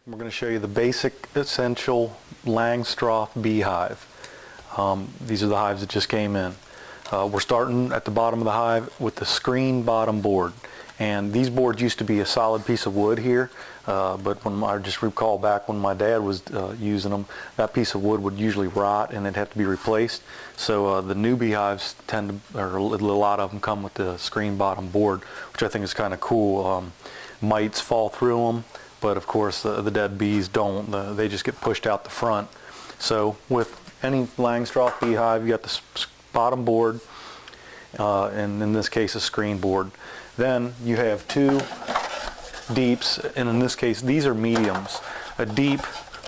We're going to show you the basic essential Langstroth beehive. These are the hives that just came in. We're starting at the bottom of the hive with the screen bottom board. And these boards used to be a solid piece of wood here, but when I just recall back when my dad was using them, that piece of wood would usually rot and it'd have to be replaced. So the new beehives tend to, or a lot of them come with the screen bottom board, which I think is kind of cool. Mites fall through them, but of course the dead bees don't. They just get pushed out the front. So with any Langstroth beehive, you got the bottom board, and in this case a screen board. Then you have two deeps, and in this case these are mediums. A deep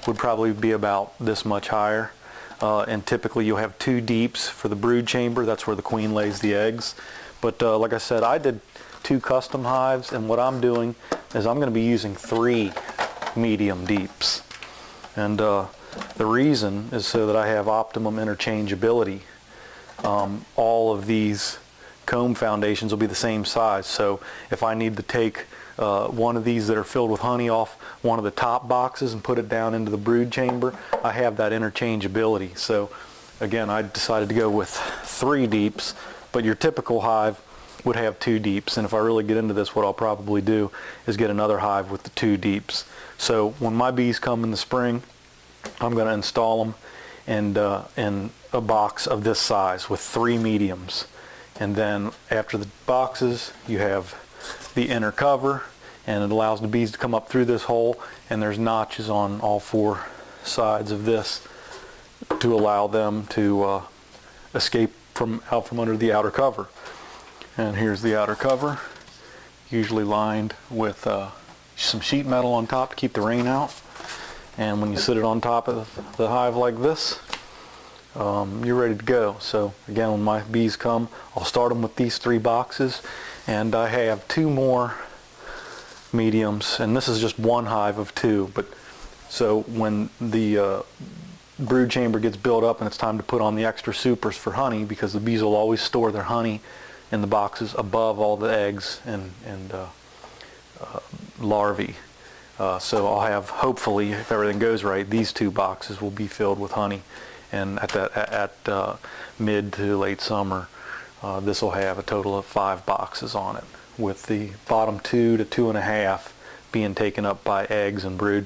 would probably be about this much higher, and typically you'll have two deeps for the brood chamber. That's where the queen lays the eggs. But like I said, I did two custom hives, and what I'm doing is I'm going to be using 3 medium deeps. And the reason is so that I have optimum interchangeability. All of these comb foundations will be the same size, so if I need to take one of these that are filled with honey off one of the top boxes and put it down into the brood chamber, I have that interchangeability. So again, I decided to go with 3 deeps, but your typical hive would have 2 deeps, and if I really get into this, what I'll probably do is get another hive with the 2 deeps. So when my bees come in the spring, I'm going to install them in a box of this size with 3 mediums. And then after the boxes, you have the inner cover, and it allows the bees to come up through this hole, and there's notches on all 4 sides of this to allow them to escape out from under the outer cover. And here's the outer cover, usually lined with some sheet metal on top to keep the rain out. And when you sit it on top of the hive like this, you're ready to go. So again, when my bees come, I'll start them with these 3 boxes, and I have 2 more mediums, and this is just one hive of 2. But so when the brood chamber gets built up and it's time to put on the extra supers for honey, because the bees will always store their honey in the boxes above all the eggs and larvae. So I'll have, hopefully, if everything goes right, these 2 boxes will be filled with honey. And at mid to late summer, this will have a total of 5 boxes on it, with the bottom 2 to 2.5 being taken up by eggs and brood,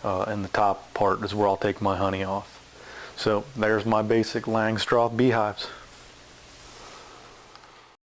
and the top part is where I'll take my honey off. So there's my basic Langstroth beehives.